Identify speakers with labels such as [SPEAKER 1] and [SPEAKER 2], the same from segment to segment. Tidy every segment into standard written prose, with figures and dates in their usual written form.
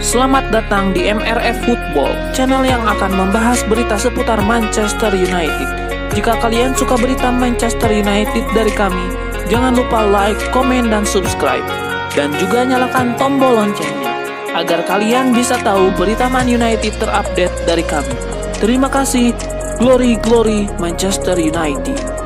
[SPEAKER 1] Selamat datang di MRF Football, channel yang akan membahas berita seputar Manchester United. Jika kalian suka berita Manchester United dari kami, jangan lupa like, komen, dan subscribe. Dan juga nyalakan tombol loncengnya, agar kalian bisa tahu berita Man United terupdate dari kami. Terima kasih, Glory Glory Manchester United.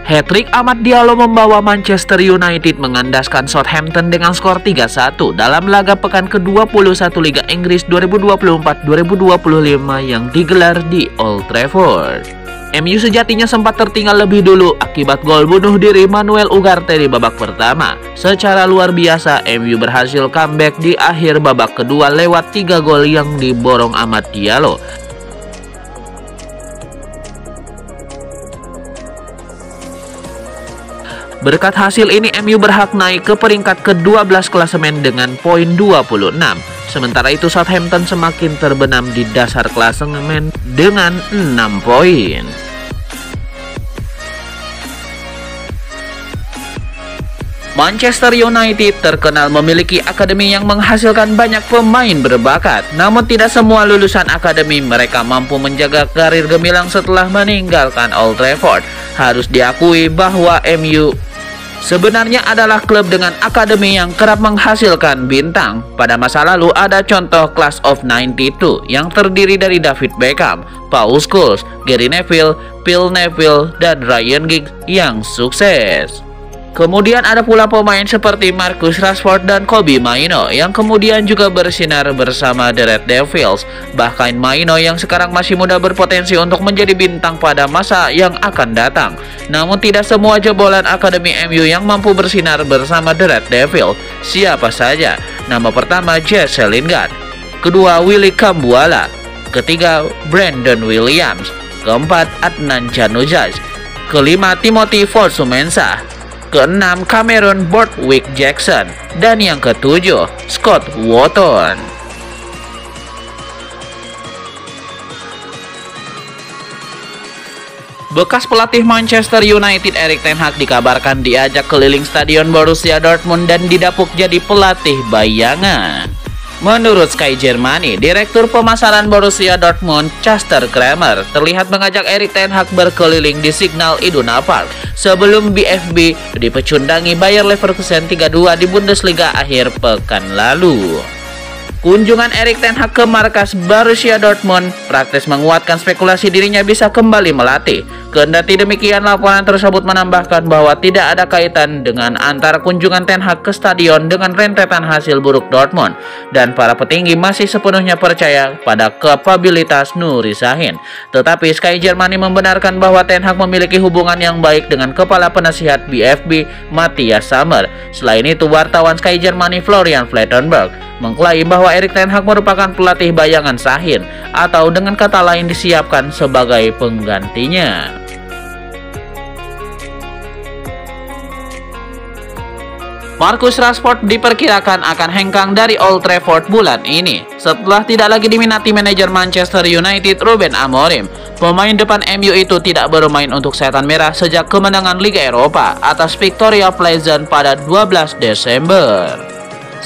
[SPEAKER 2] Hat-trick Amad Diallo membawa Manchester United mengandaskan Southampton dengan skor 3-1 dalam laga pekan ke-21 Liga Inggris 2024-2025 yang digelar di Old Trafford. MU sejatinya sempat tertinggal lebih dulu akibat gol bunuh diri Manuel Ugarte di babak pertama. Secara luar biasa, MU berhasil comeback di akhir babak kedua lewat 3 gol yang diborong Amad Diallo. Berkat hasil ini, MU berhak naik ke peringkat ke-12 klasemen dengan poin 26. Sementara itu, Southampton semakin terbenam di dasar klasemen dengan 6 poin. Manchester United terkenal memiliki akademi yang menghasilkan banyak pemain berbakat. Namun tidak semua lulusan akademi mereka mampu menjaga karir gemilang setelah meninggalkan Old Trafford. Harus diakui bahwa MU sebenarnya adalah klub dengan akademi yang kerap menghasilkan bintang. Pada masa lalu ada contoh Class of 92 yang terdiri dari David Beckham, Paul Scholes, Gary Neville, Phil Neville, dan Ryan Giggs yang sukses. Kemudian ada pula pemain seperti Marcus Rashford dan Kobbie Mainoo yang kemudian juga bersinar bersama The Red Devils. Bahkan Mainoo yang sekarang masih muda berpotensi untuk menjadi bintang pada masa yang akan datang. Namun tidak semua jebolan Akademi MU yang mampu bersinar bersama The Red Devils. Siapa saja? Nama pertama Jesse Lingard, kedua Willy Kambuala, ketiga Brandon Williams, keempat Adnan Januzaj, kelima Timothy Fosu-Mensah, keenam Cameron Borthwick-Jackson, dan yang ketujuh Scott Wotton. Bekas pelatih Manchester United Erik ten Hag dikabarkan diajak keliling stadion Borussia Dortmund dan didapuk jadi pelatih bayangan. Menurut Sky Germany, Direktur Pemasaran Borussia Dortmund, Caster Kramer, terlihat mengajak Erik ten Hag berkeliling di Signal Iduna Park sebelum BFB dipecundangi Bayer Leverkusen 3-2 di Bundesliga akhir pekan lalu. Kunjungan Erik ten Hag ke markas Borussia Dortmund praktis menguatkan spekulasi dirinya bisa kembali melatih. Kendati demikian, laporan tersebut menambahkan bahwa tidak ada kaitan dengan antara kunjungan ten Hag ke stadion dengan rentetan hasil buruk Dortmund, dan para petinggi masih sepenuhnya percaya pada kapabilitas Nuri Sahin. Tetapi Sky Germany membenarkan bahwa ten Hag memiliki hubungan yang baik dengan kepala penasihat BFB Matthias Sammer. Selain itu, wartawan Sky Germany Florian Plettenberg mengklaim bahwa Erik ten Hag merupakan pelatih bayangan Sahin, atau dengan kata lain disiapkan sebagai penggantinya. Marcus Rashford diperkirakan akan hengkang dari Old Trafford bulan ini setelah tidak lagi diminati manajer Manchester United Ruben Amorim. Pemain depan MU itu tidak bermain untuk Setan Merah sejak kemenangan Liga Eropa atas Victoria Pleasant pada 12 Desember.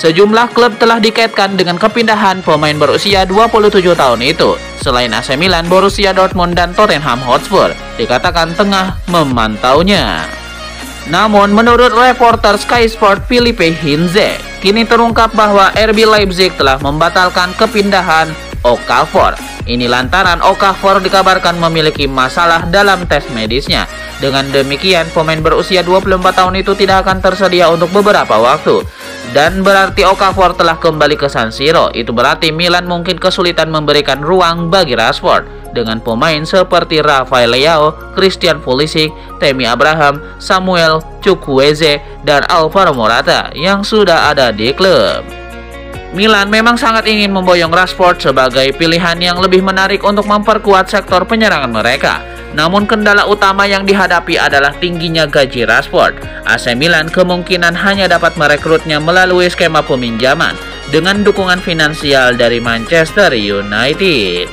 [SPEAKER 2] Sejumlah klub telah dikaitkan dengan kepindahan pemain berusia 27 tahun itu. Selain AC Milan, Borussia Dortmund, dan Tottenham Hotspur dikatakan tengah memantaunya. Namun, menurut reporter Sky Sport Philippe Hinze, kini terungkap bahwa RB Leipzig telah membatalkan kepindahan Okafor. Ini lantaran Okafor dikabarkan memiliki masalah dalam tes medisnya. Dengan demikian, pemain berusia 24 tahun itu tidak akan tersedia untuk beberapa waktu. Dan berarti Okafor telah kembali ke San Siro. Itu berarti Milan mungkin kesulitan memberikan ruang bagi Rashford dengan pemain seperti Rafael Leao, Christian Pulisic, Tammy Abraham, Samuel Chukwueze, dan Alvaro Morata yang sudah ada di klub. Milan memang sangat ingin memboyong Rashford sebagai pilihan yang lebih menarik untuk memperkuat sektor penyerangan mereka. Namun kendala utama yang dihadapi adalah tingginya gaji Rashford. AC Milan kemungkinan hanya dapat merekrutnya melalui skema peminjaman dengan dukungan finansial dari Manchester United.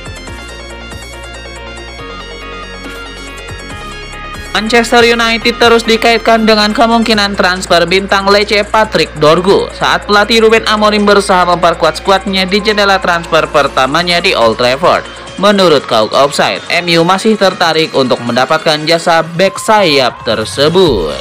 [SPEAKER 2] Manchester United terus dikaitkan dengan kemungkinan transfer bintang Lecce Patrick Dorgu saat pelatih Ruben Amorim berusaha memperkuat skuadnya di jendela transfer pertamanya di Old Trafford. Menurut Kauk Offside, MU masih tertarik untuk mendapatkan jasa bek sayap tersebut.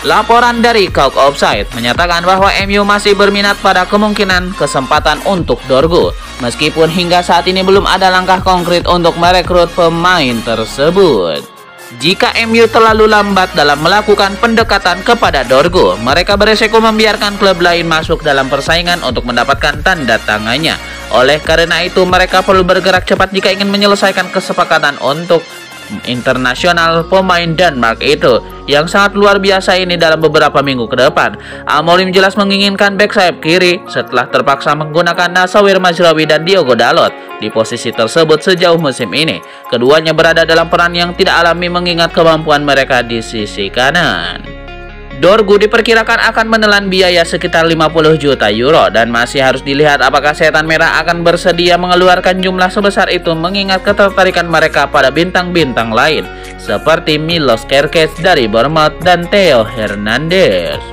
[SPEAKER 2] Laporan dari Kauk Offside menyatakan bahwa MU masih berminat pada kemungkinan kesempatan untuk Dorgu, meskipun hingga saat ini belum ada langkah konkret untuk merekrut pemain tersebut. Jika MU terlalu lambat dalam melakukan pendekatan kepada Dorgu, mereka beresiko membiarkan klub lain masuk dalam persaingan untuk mendapatkan tanda tangannya. Oleh karena itu, mereka perlu bergerak cepat jika ingin menyelesaikan kesepakatan untuk internasional pemain Denmark itu yang sangat luar biasa ini dalam beberapa minggu ke depan. Amorim jelas menginginkan bek sayap kiri setelah terpaksa menggunakan Nassauer Mazraoui dan Diogo Dalot di posisi tersebut sejauh musim ini. Keduanya berada dalam peran yang tidak alami mengingat kemampuan mereka di sisi kanan. Dorgu diperkirakan akan menelan biaya sekitar 50 juta euro dan masih harus dilihat apakah Setan Merah akan bersedia mengeluarkan jumlah sebesar itu mengingat ketertarikan mereka pada bintang-bintang lain seperti Milos Kerkez dari Bournemouth dan Theo Hernandez.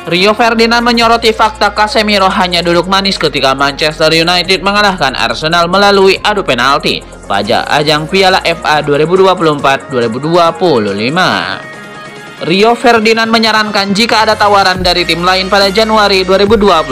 [SPEAKER 2] Rio Ferdinand menyoroti fakta Casemiro hanya duduk manis ketika Manchester United mengalahkan Arsenal melalui adu penalti pada ajang Piala FA 2024-2025. Rio Ferdinand menyarankan jika ada tawaran dari tim lain pada Januari 2025,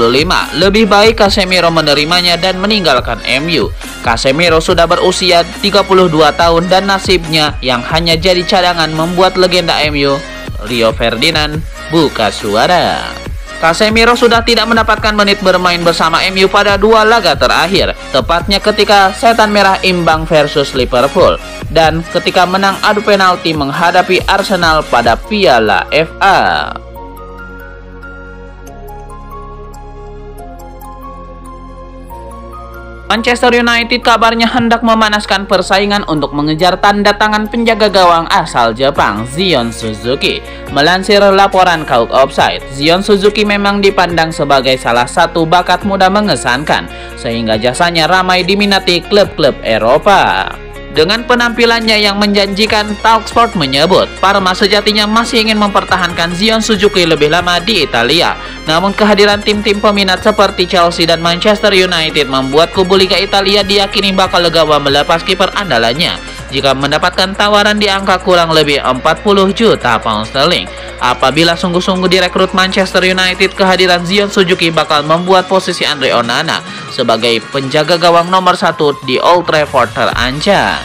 [SPEAKER 2] lebih baik Casemiro menerimanya dan meninggalkan MU. Casemiro sudah berusia 32 tahun dan nasibnya yang hanya jadi cadangan membuat legenda MU, Rio Ferdinand, buka suara. Casemiro sudah tidak mendapatkan menit bermain bersama MU pada 2 laga terakhir, tepatnya ketika Setan Merah imbang versus Liverpool dan ketika menang adu penalti menghadapi Arsenal pada Piala FA. Manchester United kabarnya hendak memanaskan persaingan untuk mengejar tanda tangan penjaga gawang asal Jepang, Zion Suzuki. Melansir laporan Kauk Offside, Zion Suzuki memang dipandang sebagai salah satu bakat muda mengesankan, sehingga jasanya ramai diminati klub-klub Eropa. Dengan penampilannya yang menjanjikan, Talksport menyebut Parma sejatinya masih ingin mempertahankan Zion Suzuki lebih lama di Italia. Namun kehadiran tim-tim peminat seperti Chelsea dan Manchester United membuat kubu Liga Italia diyakini bakal legawa melepas kiper andalannya jika mendapatkan tawaran di angka kurang lebih 40 juta pound sterling. Apabila sungguh-sungguh direkrut Manchester United, kehadiran Zion Suzuki bakal membuat posisi Andre Onana sebagai penjaga gawang nomor 1 di Old Trafford terancam.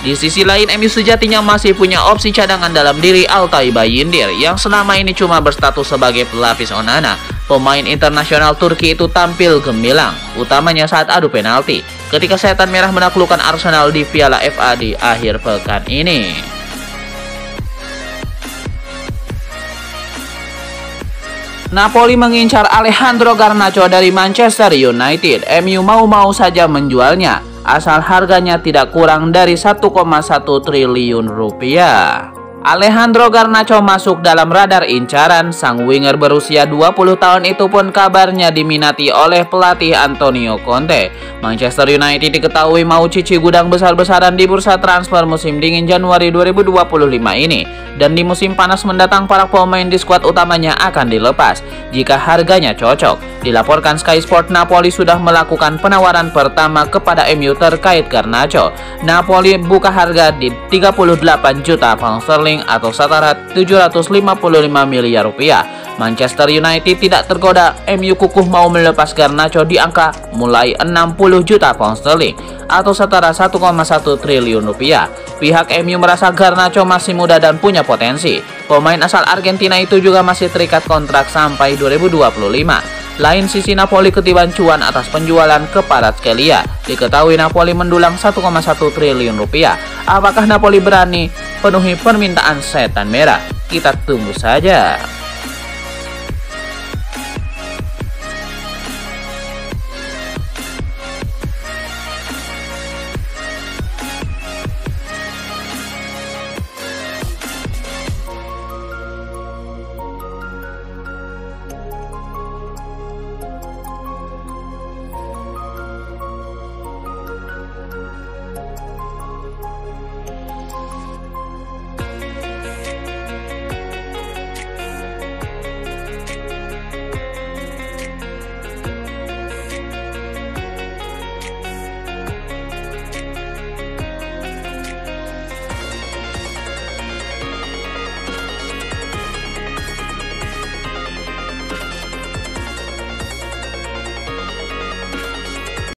[SPEAKER 2] Di sisi lain, MU sejatinya masih punya opsi cadangan dalam diri Altay Bayindir yang selama ini cuma berstatus sebagai pelapis Onana. Pemain internasional Turki itu tampil gemilang, utamanya saat adu penalti ketika Setan Merah menaklukkan Arsenal di Piala FA di akhir pekan ini. Napoli mengincar Alejandro Garnacho dari Manchester United. MU mau-mau saja menjualnya, asal harganya tidak kurang dari 1,1 triliun rupiah. Alejandro Garnacho masuk dalam radar incaran. Sang winger berusia 20 tahun itu pun kabarnya diminati oleh pelatih Antonio Conte. Manchester United diketahui mau cici gudang besar-besaran di bursa transfer musim dingin Januari 2025 ini. Dan di musim panas mendatang para pemain di skuad utamanya akan dilepas jika harganya cocok. Dilaporkan Sky Sport, Napoli sudah melakukan penawaran pertama kepada MU terkait Garnacho. Napoli buka harga di 38 juta pound sterling atau setara 755 miliar rupiah. Manchester United tidak tergoda. MU kukuh mau melepas Garnacho di angka mulai 60 juta pound sterling atau setara 1,1 triliun rupiah. Pihak MU merasa Garnacho masih muda dan punya potensi. Pemain asal Argentina itu juga masih terikat kontrak sampai 2025. Lain sisi, Napoli ketiban cuan atas penjualan ke Kvaratskhelia. Diketahui Napoli mendulang 1,1 triliun rupiah. Apakah Napoli berani penuhi permintaan Setan Merah? Kita tunggu saja.